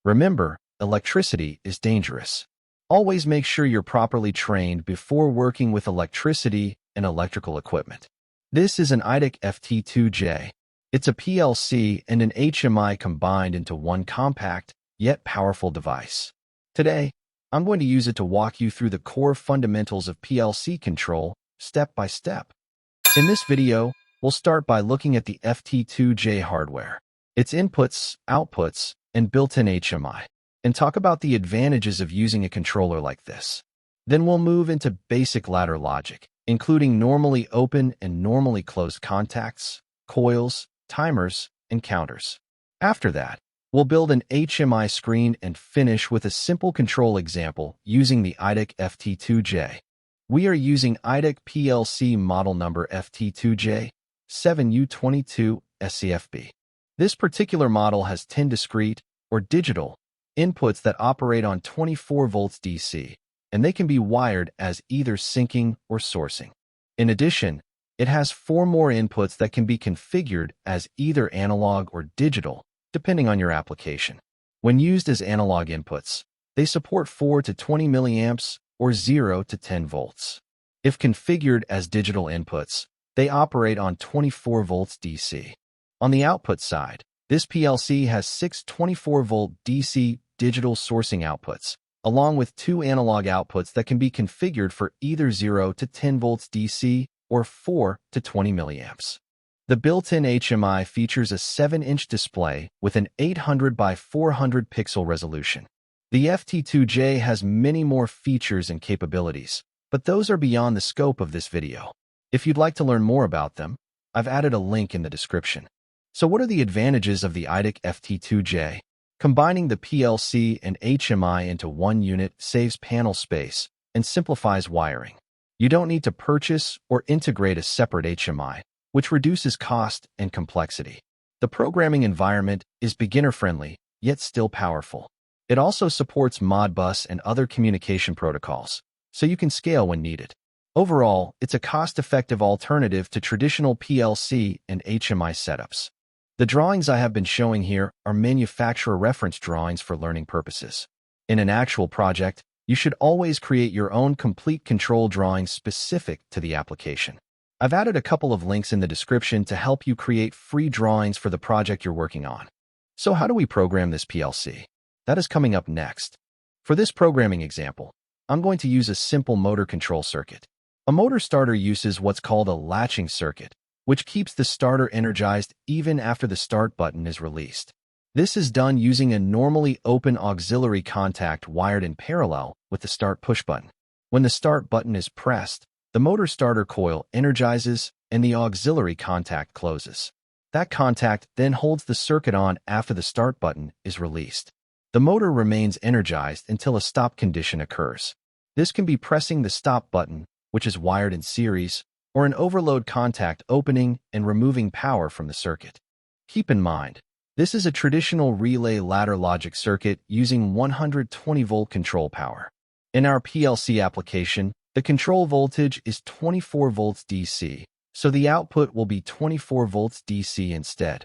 Remember, electricity is dangerous. Always make sure you're properly trained before working with electricity and electrical equipment. This is an IDEC FT2J. It's a PLC and an HMI combined into one compact, yet powerful device. Today, I'm going to use it to walk you through the core fundamentals of PLC control, step by step. In this video, we'll start by looking at the FT2J hardware, its inputs, outputs, and built-in HMI, and talk about the advantages of using a controller like this. Then we'll move into basic ladder logic, including normally open and normally closed contacts, coils, timers, and counters. After that, we'll build an HMI screen and finish with a simple control example using the IDEC FT2J. We are using IDEC PLC model number FT2J 7U22 SCFB. This particular model has 10 discrete, or digital, inputs that operate on 24 volts DC, and they can be wired as either syncing or sourcing. In addition, it has 4 more inputs that can be configured as either analog or digital, depending on your application. When used as analog inputs, they support 4 to 20 milliamps or 0 to 10 volts. If configured as digital inputs, they operate on 24 volts DC. On the output side, this PLC has 6 24-volt DC digital sourcing outputs, along with 2 analog outputs that can be configured for either 0 to 10 volts DC or 4 to 20 milliamps. The built-in HMI features a 7-inch display with an 800 by 400 pixel resolution. The FT2J has many more features and capabilities, but those are beyond the scope of this video. If you'd like to learn more about them, I've added a link in the description. So what are the advantages of the IDEC FT2J? Combining the PLC and HMI into one unit saves panel space and simplifies wiring. You don't need to purchase or integrate a separate HMI, which reduces cost and complexity. The programming environment is beginner-friendly, yet still powerful. It also supports Modbus and other communication protocols, so you can scale when needed. Overall, it's a cost-effective alternative to traditional PLC and HMI setups. The drawings I have been showing here are manufacturer reference drawings for learning purposes. In an actual project, you should always create your own complete control drawings specific to the application. I've added a couple of links in the description to help you create free drawings for the project you're working on. So how do we program this PLC? That is coming up next. For this programming example, I'm going to use a simple motor control circuit. A motor starter uses what's called a latching circuit, which keeps the starter energized even after the start button is released. This is done using a normally open auxiliary contact wired in parallel with the start push button. When the start button is pressed, the motor starter coil energizes and the auxiliary contact closes. That contact then holds the circuit on after the start button is released. The motor remains energized until a stop condition occurs. This can be pressing the stop button, which is wired in series, or an overload contact opening and removing power from the circuit. Keep in mind, this is a traditional relay ladder logic circuit using 120-volt control power. In our PLC application, the control voltage is 24 volts DC, so the output will be 24 volts DC instead.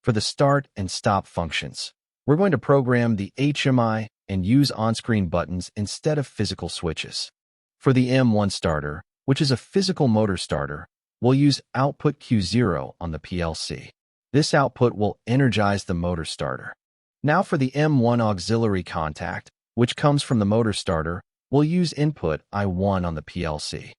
For the start and stop functions, we're going to program the HMI and use on-screen buttons instead of physical switches. For the M1 starter, which is a physical motor starter, we'll use output Q0 on the PLC. This output will energize the motor starter. Now for the M1 auxiliary contact, which comes from the motor starter, we'll use input I1 on the PLC.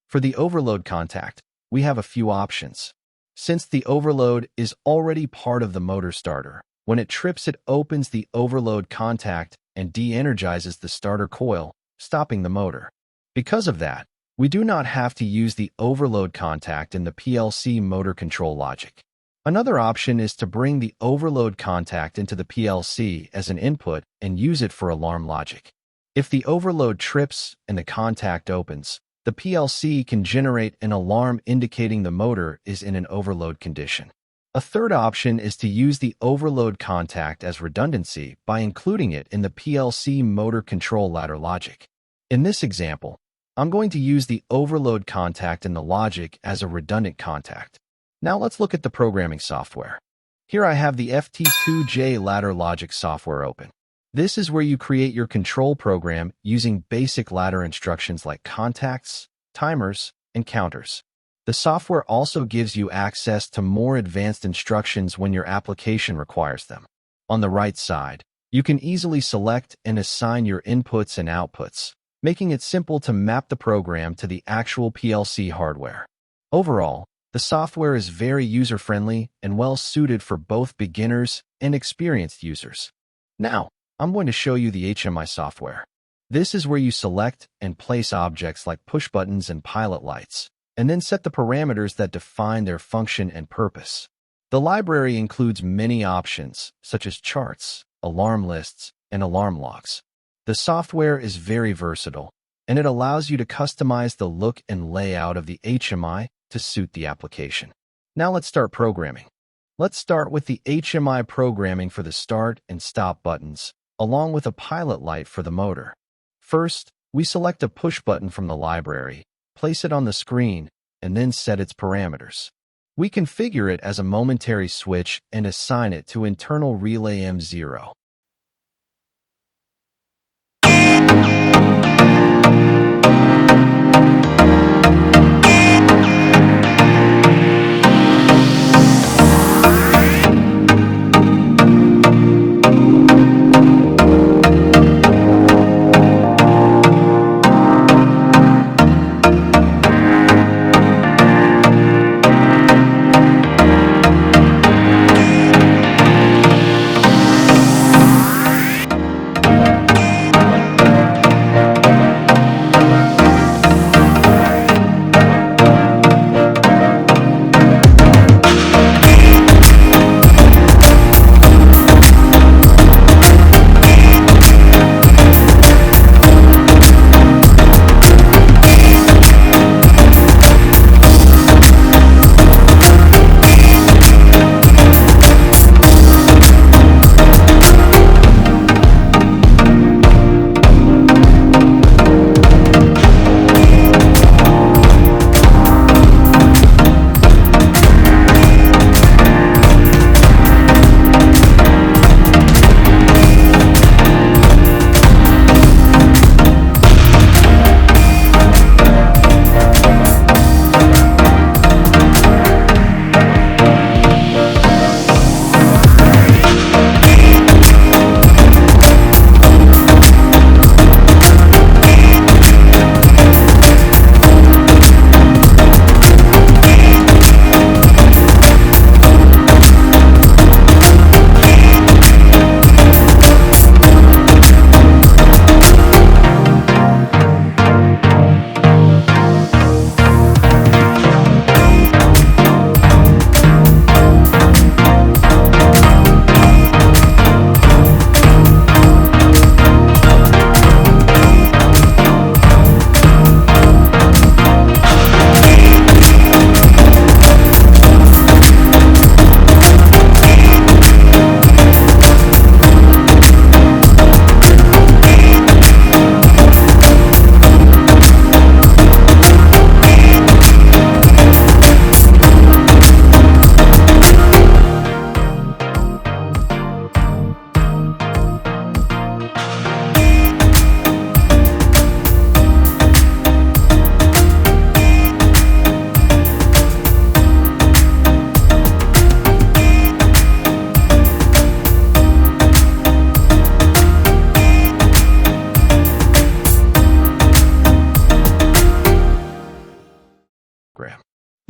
For the overload contact, we have a few options. Since the overload is already part of the motor starter, when it trips it opens the overload contact and de-energizes the starter coil, stopping the motor. Because of that, we do not have to use the overload contact in the PLC motor control logic. Another option is to bring the overload contact into the PLC as an input and use it for alarm logic. If the overload trips and the contact opens, the PLC can generate an alarm indicating the motor is in an overload condition. A third option is to use the overload contact as redundancy by including it in the PLC motor control ladder logic. In this example, I'm going to use the overload contact in the logic as a redundant contact. Now let's look at the programming software. Here I have the FT2J ladder logic software open. This is where you create your control program using basic ladder instructions like contacts, timers, and counters. The software also gives you access to more advanced instructions when your application requires them. On the right side, you can easily select and assign your inputs and outputs, making it simple to map the program to the actual PLC hardware. Overall, the software is very user-friendly and well-suited for both beginners and experienced users. Now, I'm going to show you the HMI software. This is where you select and place objects like push buttons and pilot lights, and then set the parameters that define their function and purpose. The library includes many options, such as charts, alarm lists, and alarm logs. The software is very versatile, and it allows you to customize the look and layout of the HMI to suit the application. Now let's start programming. Let's start with the HMI programming for the start and stop buttons, along with a pilot light for the motor. First, we select a push button from the library, place it on the screen, and then set its parameters. We configure it as a momentary switch and assign it to internal relay M0.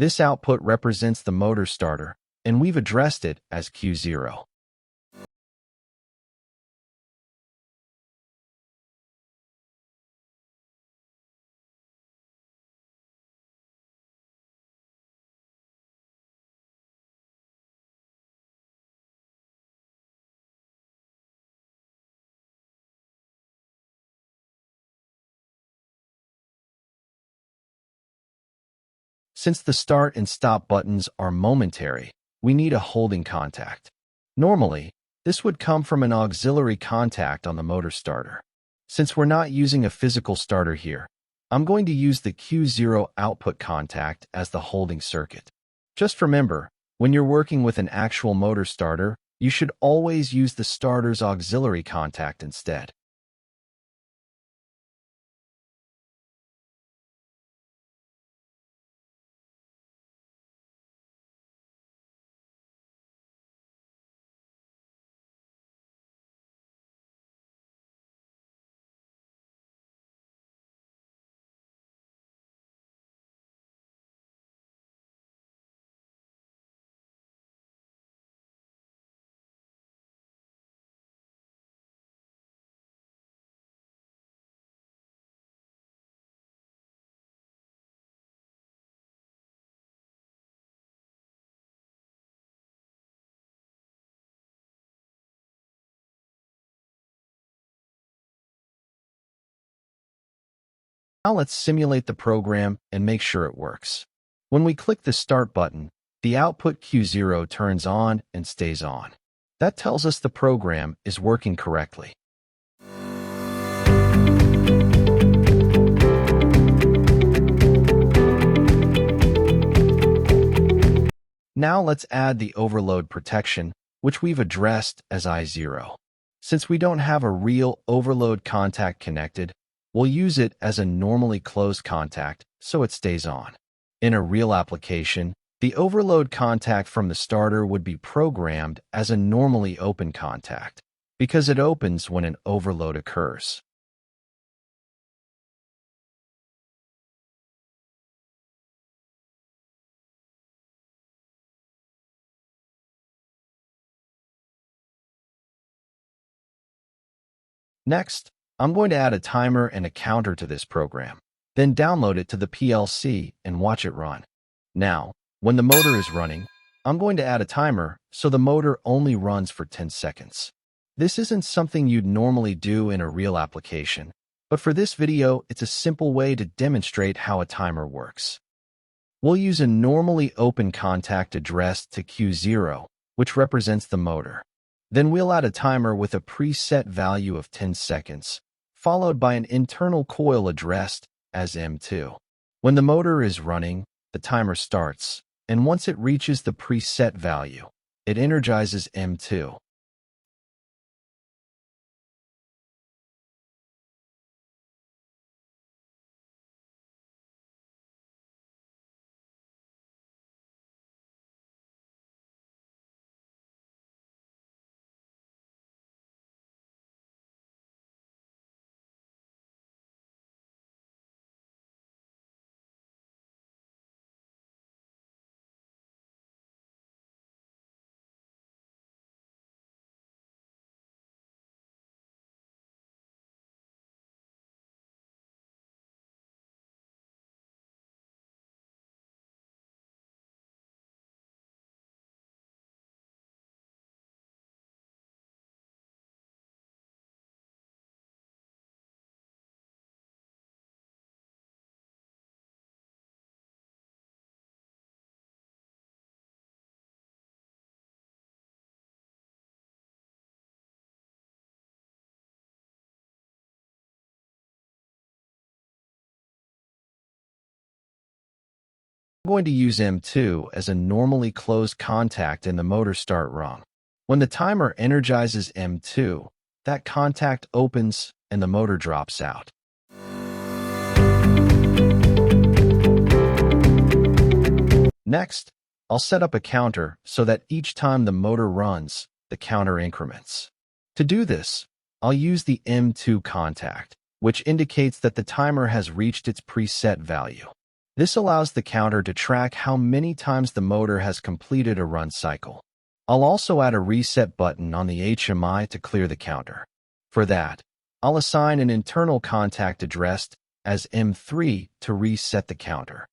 This output represents the motor starter, and we've addressed it as Q0. Since the start and stop buttons are momentary, we need a holding contact. Normally, this would come from an auxiliary contact on the motor starter. Since we're not using a physical starter here, I'm going to use the Q0 output contact as the holding circuit. Just remember, When you're working with an actual motor starter, you should always use the starter's auxiliary contact instead. Now let's simulate the program and make sure it works. When we click the Start button, the output Q0 turns on and stays on. That tells us the program is working correctly. Now let's add the overload protection, which we've addressed as I0. Since we don't have a real overload contact connected, we'll use it as a normally closed contact so it stays on. In a real application, the overload contact from the starter would be programmed as a normally open contact because it opens when an overload occurs. Next, I'm going to add a timer and a counter to this program, then download it to the PLC and watch it run. Now, when the motor is running, I'm going to add a timer so the motor only runs for 10 seconds. This isn't something you'd normally do in a real application, but for this video, it's a simple way to demonstrate how a timer works. We'll use a normally open contact addressed to Q0, which represents the motor. Then we'll add a timer with a preset value of 10 seconds, followed by an internal coil addressed as M2. When the motor is running, the timer starts, and once it reaches the preset value, it energizes M2. I'm going to use M2 as a normally closed contact in the motor start rung. When the timer energizes M2, that contact opens and the motor drops out. Next, I'll set up a counter so that each time the motor runs, the counter increments. To do this, I'll use the M2 contact, which indicates that the timer has reached its preset value. This allows the counter to track how many times the motor has completed a run cycle. I'll also add a reset button on the HMI to clear the counter. For that, I'll assign an internal contact addressed as M3 to reset the counter.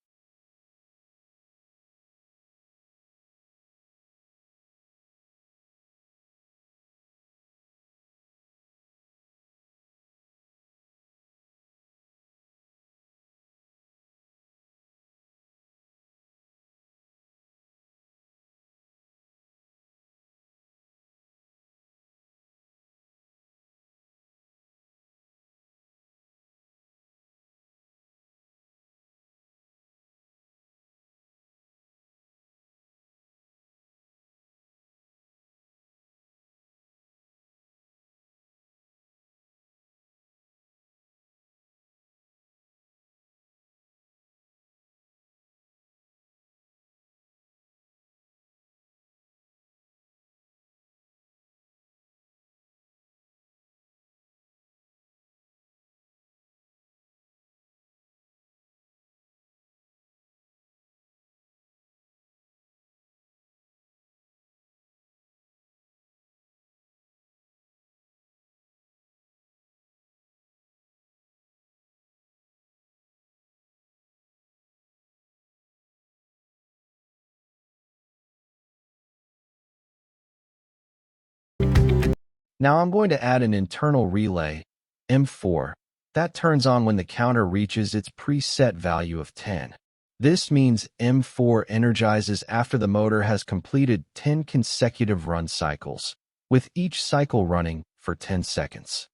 Now I'm going to add an internal relay, M4, that turns on when the counter reaches its preset value of 10. This means M4 energizes after the motor has completed 10 consecutive run cycles, with each cycle running for 10 seconds.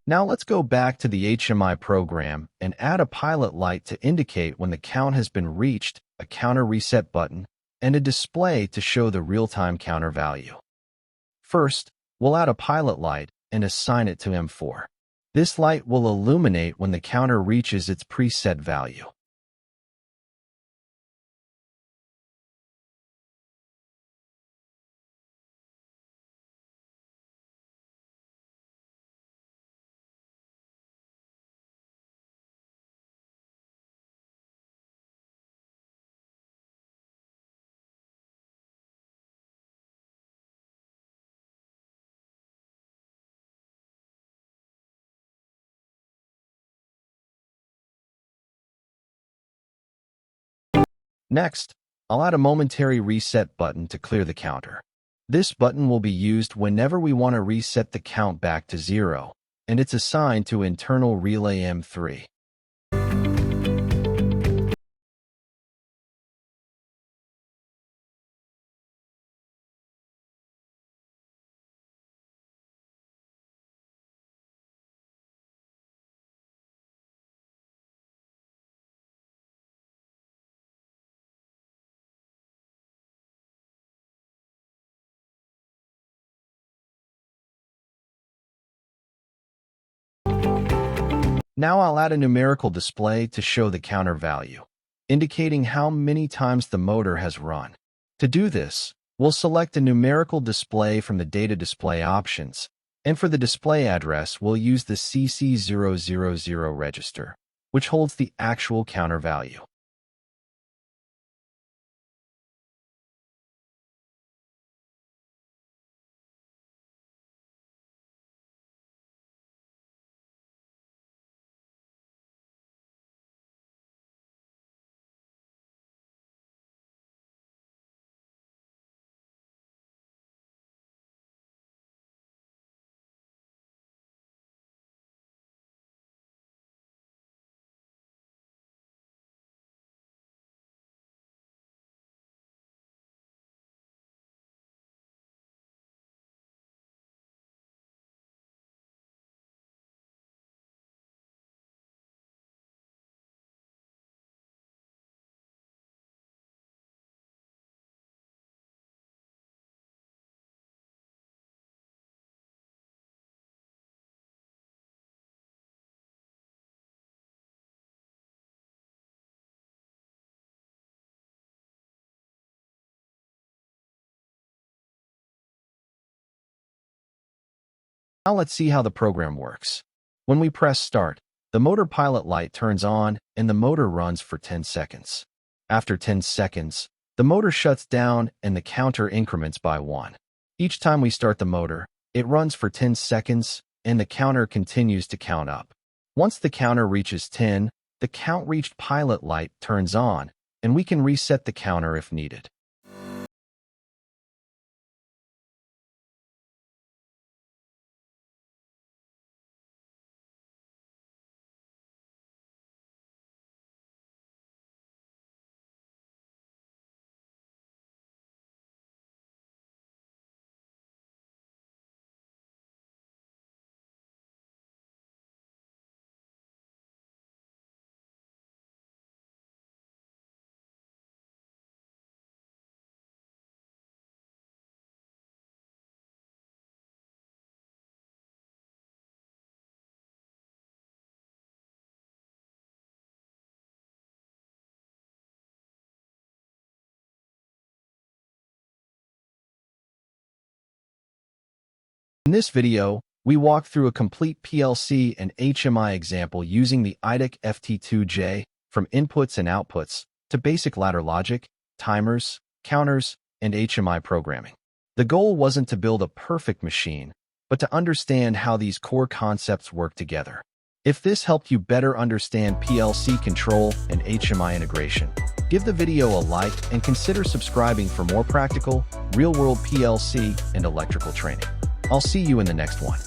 Now let's go back to the HMI program and add a pilot light to indicate when the count has been reached, a counter reset button, and a display to show the real-time counter value. First, we'll add a pilot light and assign it to M4. This light will illuminate when the counter reaches its preset value. Next, I'll add a momentary reset button to clear the counter. This button will be used whenever we want to reset the count back to 0, and it's assigned to internal relay M3. Now I'll add a numerical display to show the counter value, indicating how many times the motor has run. To do this, we'll select a numerical display from the data display options, and for the display address, we'll use the CC000 register, which holds the actual counter value. Now let's see how the program works. When we press start, the motor pilot light turns on and the motor runs for 10 seconds. After 10 seconds, the motor shuts down and the counter increments by 1. Each time we start the motor, it runs for 10 seconds and the counter continues to count up. Once the counter reaches 10, the count reached pilot light turns on and we can reset the counter if needed. In this video, we walk through a complete PLC and HMI example using the IDEC FT2J, from inputs and outputs to basic ladder logic, timers, counters, and HMI programming. The goal wasn't to build a perfect machine, but to understand how these core concepts work together. If this helped you better understand PLC control and HMI integration, give the video a like and consider subscribing for more practical, real-world PLC and electrical training. I'll see you in the next one.